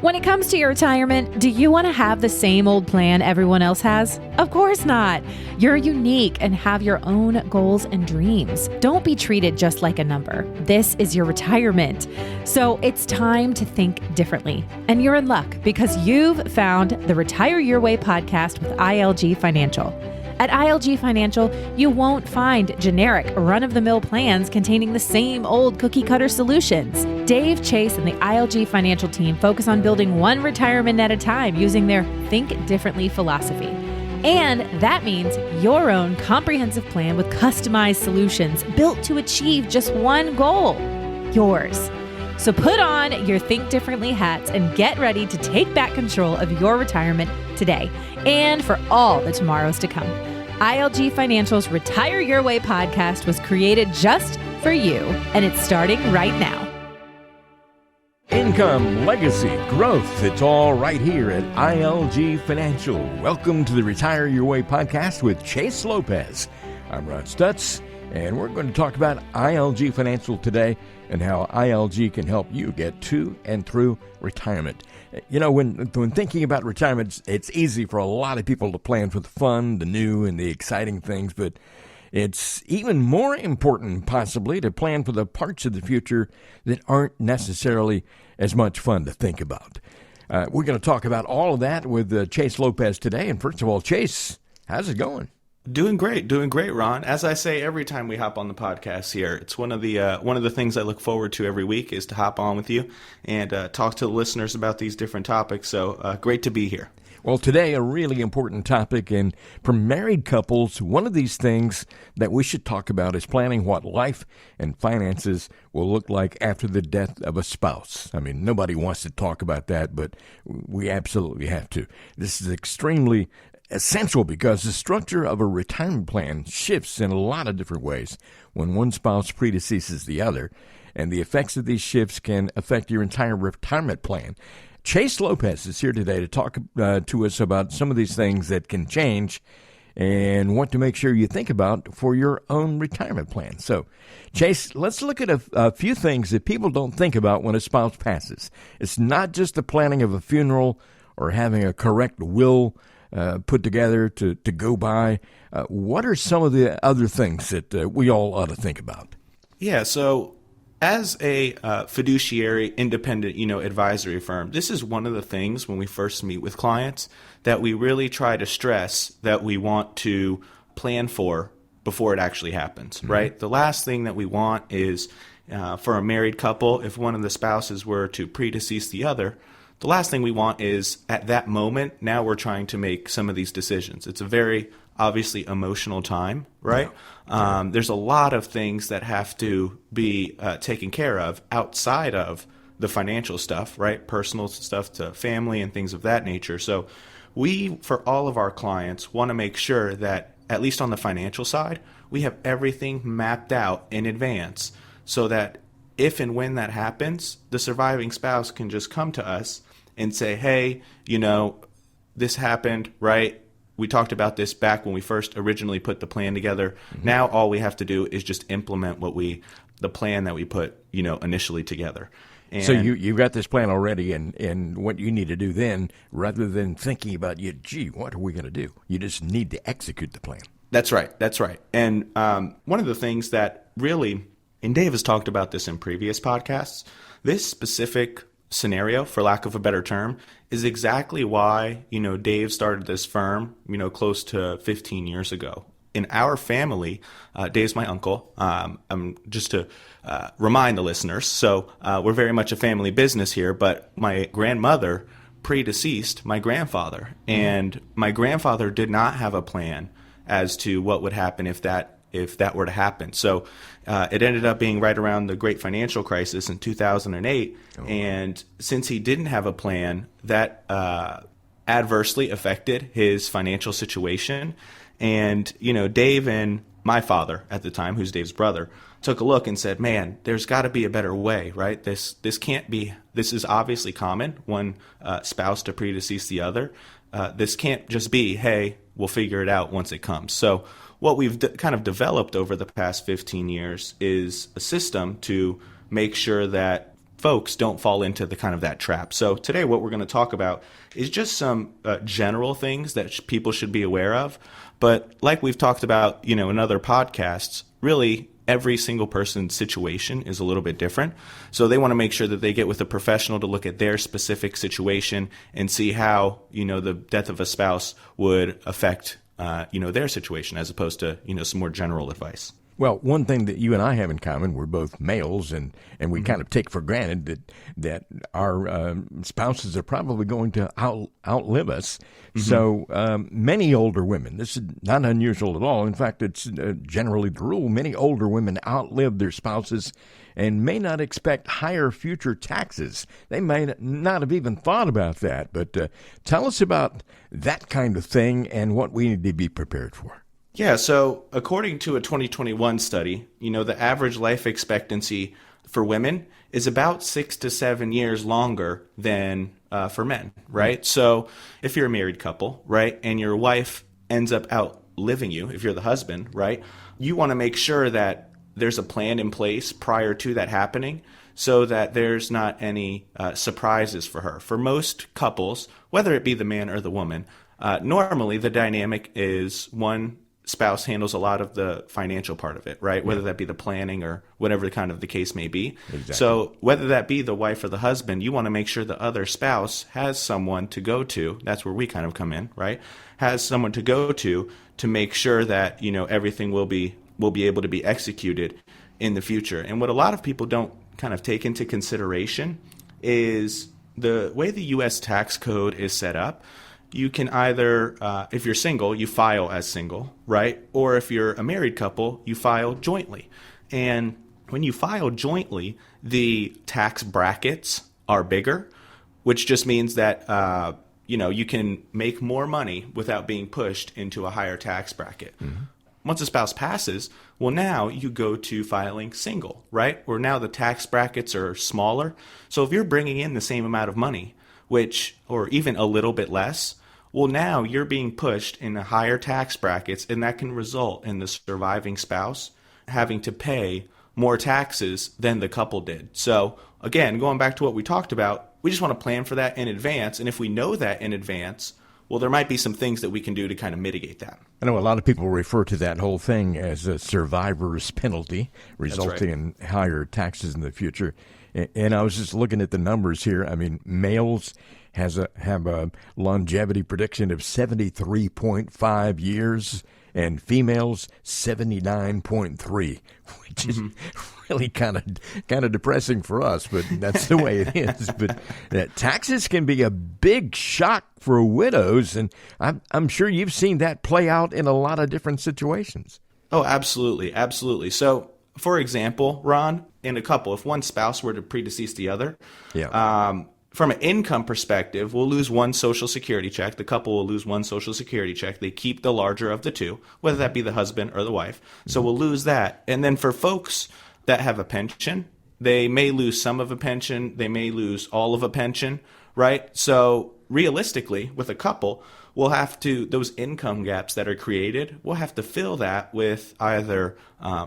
When it comes to your retirement, do you want to have the same old plan everyone else has? Of course not. You're unique and have your own goals and dreams. Don't be treated just like a number. This is your retirement. So it's time to think differently. And you're in luck because you've found the Retire Your Way podcast with ILG Financial. At ILG Financial, you won't find generic, run-of-the-mill plans containing the same old cookie-cutter solutions. Dave, Chase, and the ILG Financial team focus on building one retirement at a time using their Think Differently philosophy. And that means your own comprehensive plan with customized solutions built to achieve just one goal, yours. So put on your Think Differently hats and get ready to take back control of your retirement today and for all the tomorrows to come. ILG Financial's Retire Your Way podcast was created just for you, and it's starting right now. Income, legacy, growth, it's all right here at ILG Financial. Welcome to the Retire Your Way podcast with Chase Lopez. I'm Ron Stutz, and we're going to talk about ILG Financial today and how ILG can help you get to and through retirement. You know, when thinking about retirement, it's easy for a lot of people to plan for the fun, the new, and the exciting things, but it's even more important, possibly, to plan for the parts of the future that aren't necessarily as much fun to think about. We're going to talk about all of that with Chase Lopez today. And first of all, Chase, how's it going? Doing great, Ron. As I say every time we hop on the podcast here, it's one of the things I look forward to every week is to hop on with you and talk to the listeners about these different topics. So great to be here. Well, today, a really important topic, and for married couples, one of these things that we should talk about is planning what life and finances will look like after the death of a spouse. I mean, nobody wants to talk about that, but we absolutely have to. This is extremely essential because the structure of a retirement plan shifts in a lot of different ways when one spouse predeceases the other, and the effects of these shifts can affect your entire retirement plan. Chase Lopez is here today to talk to us about some of these things that can change and what to make sure you think about for your own retirement plan. So, Chase, let's look at a few things that people don't think about when a spouse passes. It's not just the planning of a funeral or having a correct will put together to go by. What are some of the other things that we all ought to think about? Yeah, so as a fiduciary independent, advisory firm, this is one of the things when we first meet with clients that we really try to stress that we want to plan for before it actually happens, right? The last thing that we want is for a married couple, if one of the spouses were to predecease the other, the last thing we want is at that moment, now we're trying to make some of these decisions. It's a very obviously emotional time, right? Yeah. There's a lot of things that have to be taken care of outside of the financial stuff, right? Personal stuff to family and things of that nature. So we, for all of our clients, want to make sure that, at least on the financial side, we have everything mapped out in advance so that if and when that happens, the surviving spouse can just come to us and say, hey, this happened, right? We talked about this back when we first originally put the plan together. Mm-hmm. Now all we have to do is just implement the plan that we put, initially together. And so you've got this plan already, and what you need to do then, rather than thinking about, what are we going to do? You just need to execute the plan. That's right. And one of the things that really, and Dave has talked about this in previous podcasts, this specific scenario, for lack of a better term, is exactly why, Dave started this firm, close to 15 years ago. In our family, Dave's my uncle. Just to remind the listeners, so we're very much a family business here, but my grandmother predeceased my grandfather, and my grandfather did not have a plan as to what would happen if that were to happen. So it ended up being right around the great financial crisis in 2008. Oh. And since he didn't have a plan, that adversely affected his financial situation. And, Dave and my father at the time, who's Dave's brother, took a look and said, man, there's got to be a better way, right? This can't be, this is obviously common, one spouse to predecease the other. This can't just be, hey, we'll figure it out once it comes. So what we've kind of developed over the past 15 years is a system to make sure that folks don't fall into the kind of that trap. So today what we're going to talk about is just some general things that people should be aware of. But like we've talked about, in other podcasts, really every single person's situation is a little bit different. So they want to make sure that they get with a professional to look at their specific situation and see how, the death of a spouse would affect, their situation as opposed to, some more general advice. Well, one thing that you and I have in common, we're both males, and we kind of take for granted that our spouses are probably going to outlive us. Mm-hmm. So many older women, this is not unusual at all. In fact, it's generally the rule. Many older women outlive their spouses and may not expect higher future taxes. They may not have even thought about that. But tell us about that kind of thing and what we need to be prepared for. Yeah, so according to a 2021 study, the average life expectancy for women is about 6 to 7 years longer than for men, right? Mm-hmm. So if you're a married couple, right, and your wife ends up outliving you, if you're the husband, right, you want to make sure that there's a plan in place prior to that happening so that there's not any surprises for her. For most couples, whether it be the man or the woman, normally the dynamic is one spouse handles a lot of the financial part of it, right? Whether that be the planning or whatever kind of the case may be. Exactly. So whether that be the wife or the husband, you want to make sure the other spouse has someone to go to. That's where we kind of come in, right? Has someone to go to make sure that, everything will be able to be executed in the future. And what a lot of people don't kind of take into consideration is the way the U.S. tax code is set up. You can either, if you're single, you file as single, right? Or if you're a married couple, you file jointly. And when you file jointly, the tax brackets are bigger, which just means that, you can make more money without being pushed into a higher tax bracket. Mm-hmm. Once a spouse passes, well, now you go to filing single, right? Or now the tax brackets are smaller. So if you're bringing in the same amount of money, or even a little bit less, well, now you're being pushed in the higher tax brackets, and that can result in the surviving spouse having to pay more taxes than the couple did. So again, going back to what we talked about, we just want to plan for that in advance. And if we know that in advance, well, there might be some things that we can do to kind of mitigate that. I know a lot of people refer to that whole thing as a survivor's penalty, resulting in higher taxes in the future. And I was just looking at the numbers here. I mean, males have a longevity prediction of 73.5 years, and females 79.3, which is really kind of depressing for us, but that's the way it is. But taxes can be a big shock for widows, and I'm sure you've seen that play out in a lot of different situations. Oh, absolutely, absolutely. So, for example, Ron, in a couple, if one spouse were to predecease the other, from an income perspective, we'll lose one Social Security check. The couple will lose one Social Security check. They keep the larger of the two, whether that be the husband or the wife. So we'll lose that. And then for folks that have a pension, they may lose some of a pension. They may lose all of a pension, right? So realistically, with a couple, we'll have to, those income gaps that are created, we'll have to fill that with either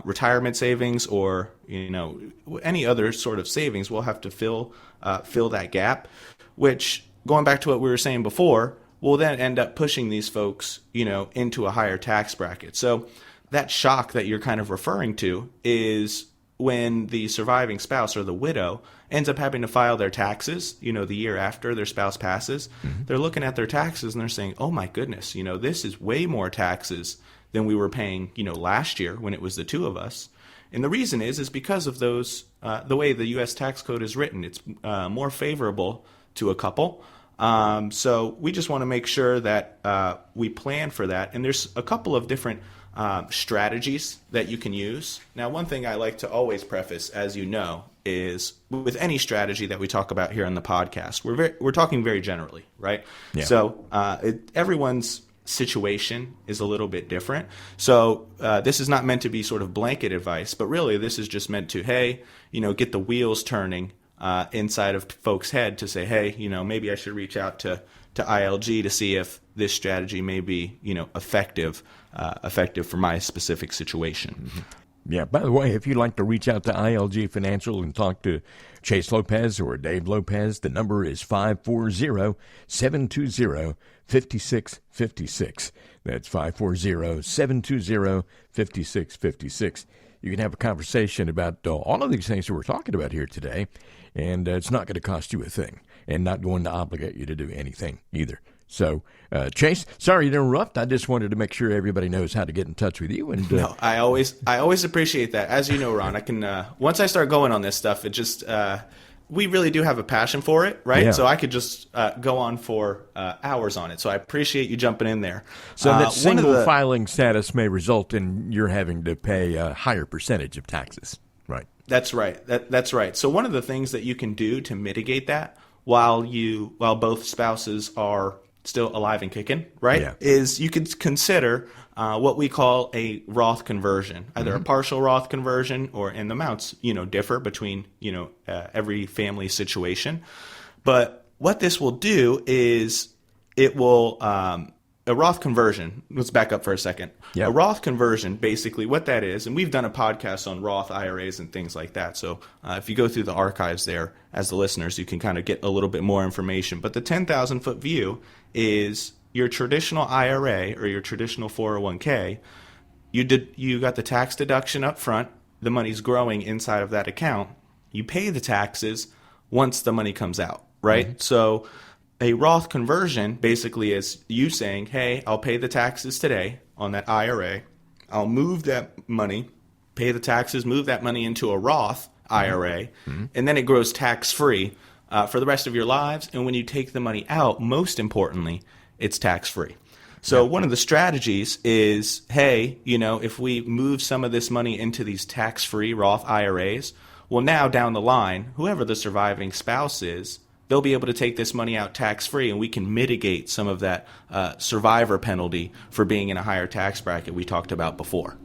retirement savings or, any other sort of savings. We'll have to fill that gap, which, going back to what we were saying before, will then end up pushing these folks, into a higher tax bracket. So that shock that you're kind of referring to is when the surviving spouse or the widow ends up having to file their taxes, the year after their spouse passes. Mm-hmm. They're looking at their taxes and they're saying, oh my goodness, this is way more taxes than we were paying, last year when it was the two of us. And the reason is because of those, the way the U.S. tax code is written. It's more favorable to a couple. So we just want to make sure that we plan for that. And there's a couple of different strategies that you can use. Now, one thing I like to always preface, as you know, is with any strategy that we talk about here on the podcast, we're talking very generally, right? Yeah. So everyone's situation is a little bit different. So this is not meant to be sort of blanket advice, but really this is just meant to, hey, get the wheels turning inside of folks' head to say, hey, maybe I should reach out to ILG to see if this strategy may be, effective for my specific situation. Mm-hmm. Yeah, by the way, if you'd like to reach out to ILG Financial and talk to Chase Lopez or Dave Lopez, the number is 540-720-5656. That's 540-720-5656. You can have a conversation about all of these things that we're talking about here today, and it's not going to cost you a thing and not going to obligate you to do anything either. So, Chase, sorry to interrupt. I just wanted to make sure everybody knows how to get in touch with you. And no, I always appreciate that. As you know, Ron, I can once I start going on this stuff, it just we really do have a passion for it, right? Yeah. So I could just go on for hours on it. So I appreciate you jumping in there. So that single filing status may result in your having to pay a higher percentage of taxes, right? That's right. That's right. So one of the things that you can do to mitigate that while both spouses are still alive and kicking, right, yeah, is you could consider what we call a Roth conversion, either a partial Roth conversion, and the amounts, differ between, every family situation. But what this will do is it will, a Roth conversion, let's back up for a second. Yep. A Roth conversion, basically what that is, and we've done a podcast on Roth IRAs and things like that. So if you go through the archives there as the listeners, you can kind of get a little bit more information. But the 10,000-foot view is your traditional IRA or your traditional 401k. You got the tax deduction up front. The money's growing inside of that account. You pay the taxes once the money comes out, right? Mm-hmm. So a Roth conversion basically is you saying, hey, I'll pay the taxes today on that IRA. I'll move that money, pay the taxes, move that money into a Roth IRA, and then it grows tax-free for the rest of your lives. And when you take the money out, most importantly, it's tax-free. So one of the strategies is, hey, if we move some of this money into these tax-free Roth IRAs, well, now down the line, whoever the surviving spouse is, they'll be able to take this money out tax-free, and we can mitigate some of that survivor penalty for being in a higher tax bracket we talked about before.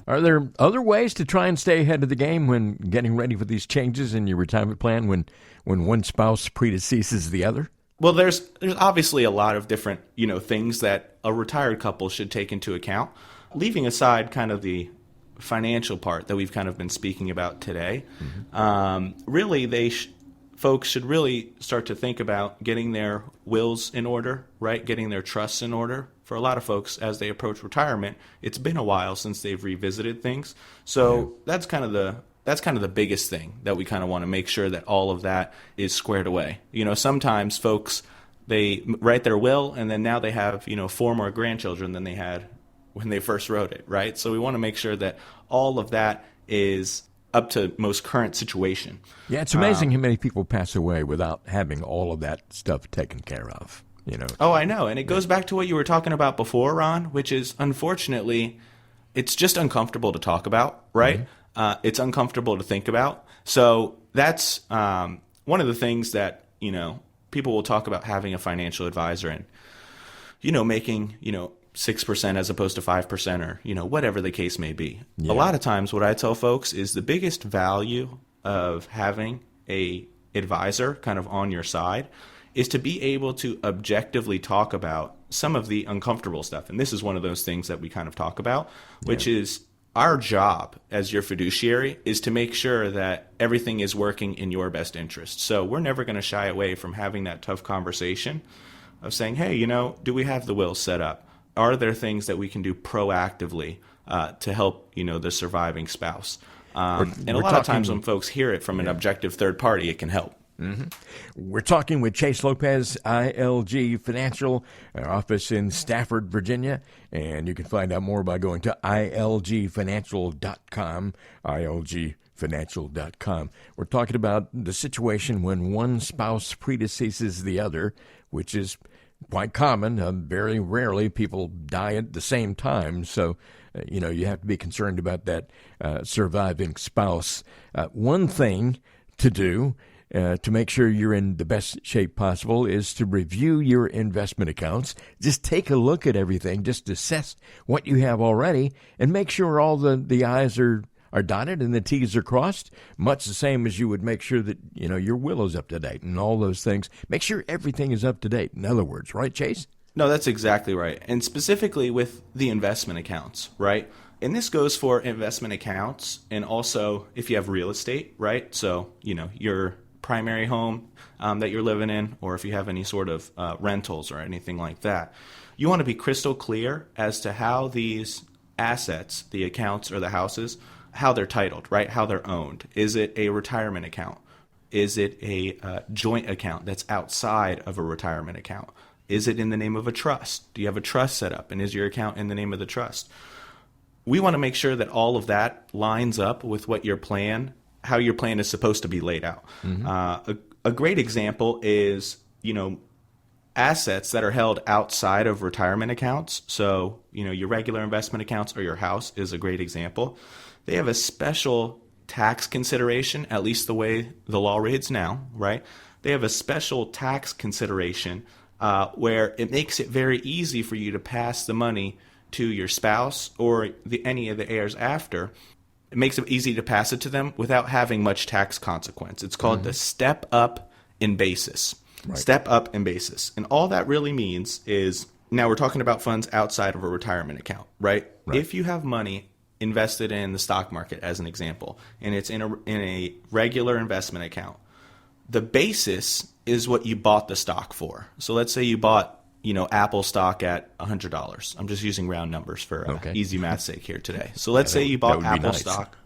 Are there other ways to try and stay ahead of the game when getting ready for these changes in your retirement plan when one spouse predeceases the other? Well, there's obviously a lot of different, things that a retired couple should take into account. Leaving aside kind of the financial part that we've kind of been speaking about today, really folks should really start to think about getting their wills in order, right? Getting their trusts in order. For a lot of folks, as they approach retirement, it's been a while since they've revisited things. So that's kind of the biggest thing that we kind of want to make sure that all of that is squared away. Sometimes folks, they write their will and then now they have, 4 more grandchildren than they had when they first wrote it, right? So we want to make sure that all of that is up to most current situation. Yeah, it's amazing how many people pass away without having all of that stuff taken care of. Oh, I know. And it goes back to what you were talking about before, Ron, which is, unfortunately, it's just uncomfortable to talk about, right? It's uncomfortable to think about. So that's one of the things that, people will talk about having a financial advisor and, making, 6% as opposed to 5% or, whatever the case may be. Yeah. A lot of times what I tell folks is the biggest value of having a advisor kind of on your side is to be able to objectively talk about some of the uncomfortable stuff. And this is one of those things that we kind of talk about, which is our job as your fiduciary is to make sure that everything is working in your best interest. So we're never going to shy away from having that tough conversation of saying, hey, do we have the will set up? Are there things that we can do proactively to help, the surviving spouse? And a lot of times when folks hear it from an objective third party, it can help. Mm-hmm. We're talking with Chase Lopez, ILG Financial, our office in Stafford, Virginia, and you can find out more by going to ilgfinancial.com, ilgfinancial.com. We're talking about the situation when one spouse predeceases the other, which is quite common. Very rarely people die at the same time, so you have to be concerned about that surviving spouse. One thing to do to make sure you're in the best shape possible is to review your investment accounts. Just take a look at everything, just assess what you have already, and make sure all the I's are dotted and the T's are crossed, much the same as you would make sure that, your will is up to date and all those things. Make sure everything is up to date, in other words, right, Chase? No, that's exactly right. And specifically with the investment accounts, right? And this goes for investment accounts and also if you have real estate, right? So, your primary home that you're living in, or if you have any sort of rentals or anything like that. You want to be crystal clear as to how these assets, the accounts or the houses, how they're titled, right? How they're owned. Is it a retirement account? Is it a joint account that's outside of a retirement account? Is it in the name of a trust? Do you have a trust set up? And is your account in the name of the trust? We want to make sure that all of that lines up with what your plan, how your plan is supposed to be laid out. Mm-hmm. A great example is, assets that are held outside of retirement accounts. So, your regular investment accounts or your house is a great example. They have a special tax consideration, at least the way the law reads now, right? They have a special tax consideration where it makes it very easy for you to pass the money to your spouse or any of the heirs after. It makes it easy to pass it to them without having much tax consequence. It's called the step up in basis. Right. Step up in basis. And all that really means is, now we're talking about funds outside of a retirement account, right? If you have money invested in the stock market, as an example, and it's in a regular investment account, the basis is what you bought the stock for. So let's say you bought, Apple stock at $100. I'm just using round numbers for easy math's sake here today. So let's say you bought Apple stock.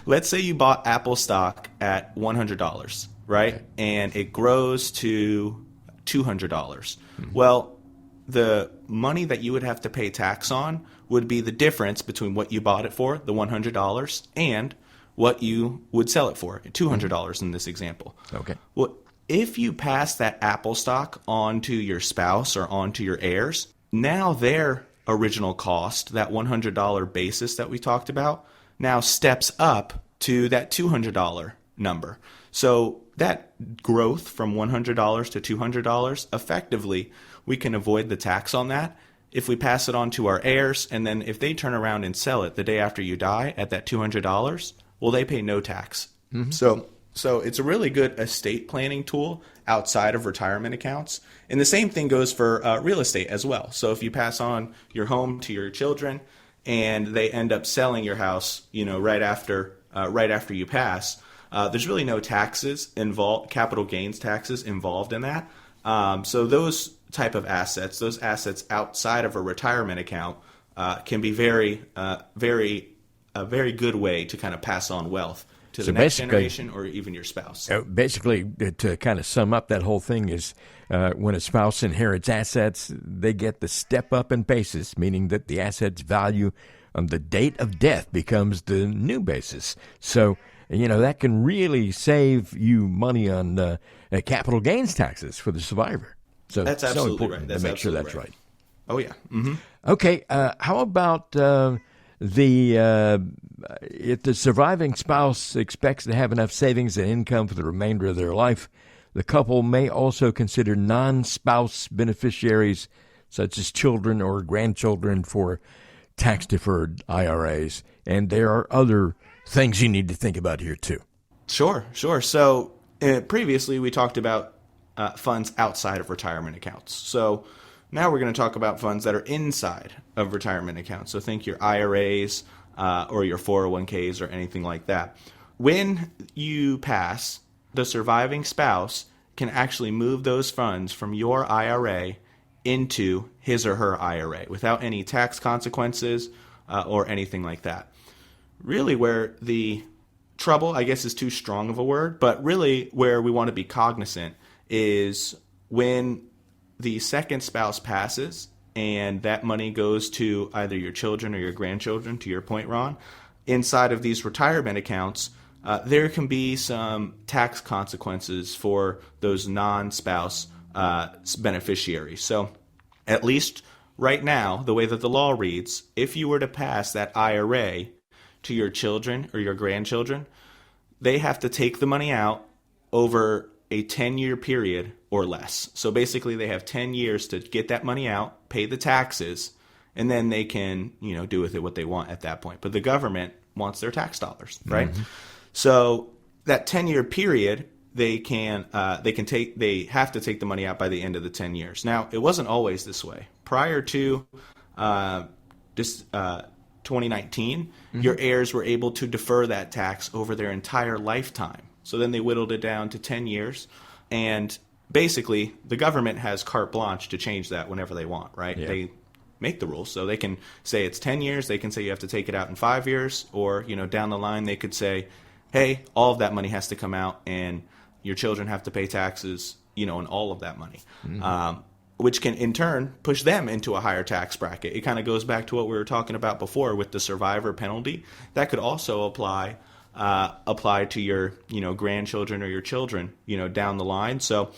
Let's say you bought Apple stock at $100, right? Okay. And it grows to $200. Mm-hmm. Well, the money that you would have to pay tax on would be the difference between what you bought it for, the $100, and what you would sell it for, $200 in this example. Okay. Well, if you pass that Apple stock on to your spouse or on to your heirs, now their original cost, that $100 basis that we talked about, now steps up to that $200 number. So that growth from $100 to $200, effectively, we can avoid the tax on that if we pass it on to our heirs, and then if they turn around and sell it the day after you die at that $200, well, they pay no tax. Mm-hmm. So it's a really good estate planning tool outside of retirement accounts. And the same thing goes for real estate as well. So if you pass on your home to your children and they end up selling your house, right after you pass, there's really no taxes involved, capital gains taxes involved in that. So those type of assets, those assets outside of a retirement account, can be a very good way to kind of pass on wealth to the next generation or even your spouse. Basically, to kind of sum up that whole thing is when a spouse inherits assets, they get the step up in basis, meaning that the asset's value on the date of death becomes the new basis. So, that can really save you money on capital gains taxes for the survivor. So that's absolutely so important right. That's to make sure that's right. right. Oh, yeah. Mm-hmm. Okay, how about if the surviving spouse expects to have enough savings and income for the remainder of their life, the couple may also consider non-spouse beneficiaries, such as children or grandchildren, for tax-deferred IRAs. And there are other things you need to think about here, too. Sure. So previously we talked about funds outside of retirement accounts. So now we're going to talk about funds that are inside of retirement accounts. So think your IRAs or your 401ks or anything like that. When you pass, the surviving spouse can actually move those funds from your IRA into his or her IRA without any tax consequences or anything like that. Really where the trouble, I guess is too strong of a word, but really where we want to be cognizant is when the second spouse passes and that money goes to either your children or your grandchildren, to your point, Ron, inside of these retirement accounts, there can be some tax consequences for those non-spouse beneficiaries. So at least right now, the way that the law reads, if you were to pass that IRA to your children or your grandchildren, they have to take the money out over a 10-year period or less. So basically they have 10 years to get that money out, pay the taxes, and then they can, do with it what they want at that point. But the government wants their tax dollars, right? Mm-hmm. So that 10-year period, they have to take the money out by the end of the 10 years. Now, it wasn't always this way. Prior to 2019, your heirs were able to defer that tax over their entire lifetime. So then they whittled it down to 10 years. And basically, the government has carte blanche to change that whenever they want, right? Yeah. They make the rules. So they can say it's 10 years. They can say you have to take it out in 5 years. Or, down the line, they could say, hey, all of that money has to come out and your children have to pay taxes, on all of that money. Which can in turn push them into a higher tax bracket. It kind of goes back to what we were talking about before with the survivor penalty. That could also apply to your grandchildren or your children down the line. So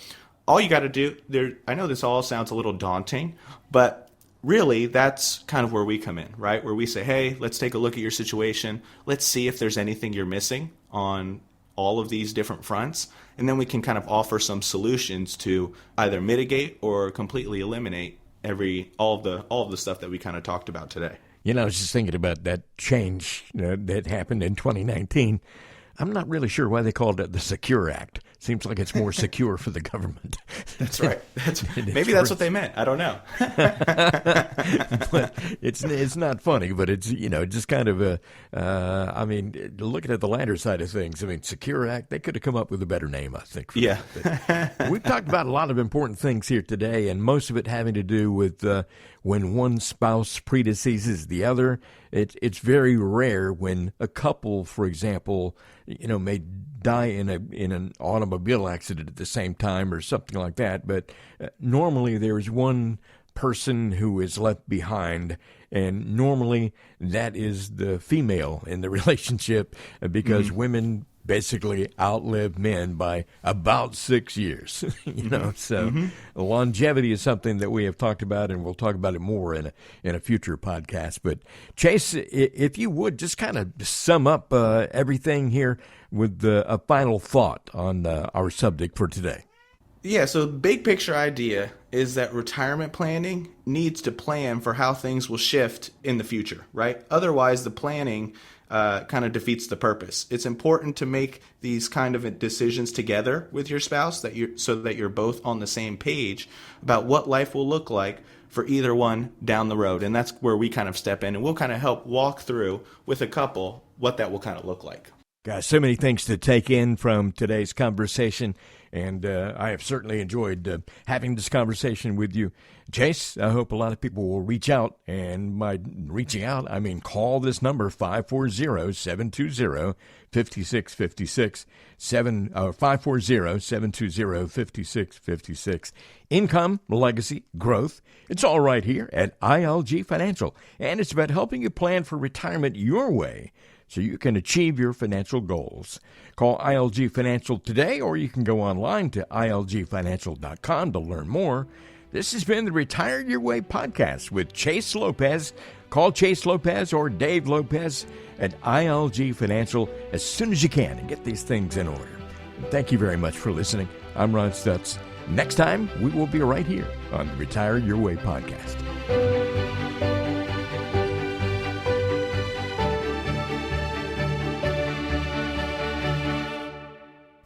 all you got to do there. I know this all sounds a little daunting, but really that's kind of where we come in, right? Where we say, hey, let's take a look at your situation. Let's see if there's anything you're missing on all of these different fronts, and then we can kind of offer some solutions to either mitigate or completely eliminate all of the stuff that we kind of talked about today. I was just thinking about that change that happened in 2019. I'm not really sure why they called it the Secure Act. Seems like it's more secure for the government. That's right. Maybe that's what they meant. I don't know. But it's not funny, but it's just kind of looking at the latter side of things. Secure Act. They could have come up with a better name, I think. Yeah. We've talked about a lot of important things here today, and most of it having to do with when one spouse predeceases the other. It's very rare when a couple, for example, may die in an automobile accident at the same time or something like that. But normally there is one person who is left behind, and normally that is the female in the relationship because women basically outlive men by about 6 years, So longevity is something that we have talked about, and we'll talk about it more in a future podcast. But Chase, if you would just kind of sum up everything here with a final thought on our subject for today. Yeah, so the big picture idea is that retirement planning needs to plan for how things will shift in the future, right? Otherwise, the planning kind of defeats the purpose. It's important to make these kind of decisions together with your spouse so that you're both on the same page about what life will look like for either one down the road. And that's where we kind of step in, and we'll kind of help walk through with a couple what that will kind of look like. Guys, so many things to take in from today's conversation, and I have certainly enjoyed having this conversation with you. Chase, I hope a lot of people will reach out, and by reaching out, I mean call this number, 540-720-5656, 540-720-5656. Income, legacy, growth. It's all right here at ILG Financial, and it's about helping you plan for retirement your way, so you can achieve your financial goals. Call ILG Financial today, or you can go online to ilgfinancial.com to learn more. This has been the Retire Your Way podcast with Chase Lopez. Call Chase Lopez or Dave Lopez at ILG Financial as soon as you can and get these things in order. And thank you very much for listening. I'm Ron Stutz. Next time, we will be right here on the Retire Your Way podcast.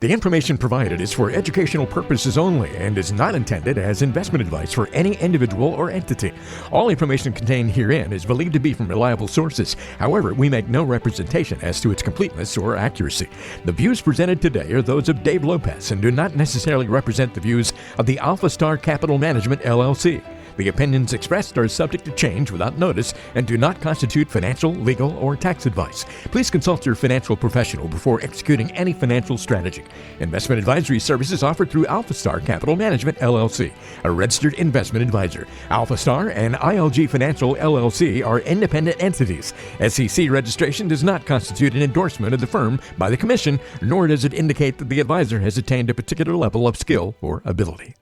The information provided is for educational purposes only and is not intended as investment advice for any individual or entity. All information contained herein is believed to be from reliable sources. However, we make no representation as to its completeness or accuracy. The views presented today are those of Dave Lopez and do not necessarily represent the views of the Alpha Star Capital Management, LLC. The opinions expressed are subject to change without notice and do not constitute financial, legal, or tax advice. Please consult your financial professional before executing any financial strategy. Investment advisory services offered through Alpha Star Capital Management, LLC, a registered investment advisor. Alpha Star and ILG Financial, LLC are independent entities. SEC registration does not constitute an endorsement of the firm by the Commission, nor does it indicate that the advisor has attained a particular level of skill or ability.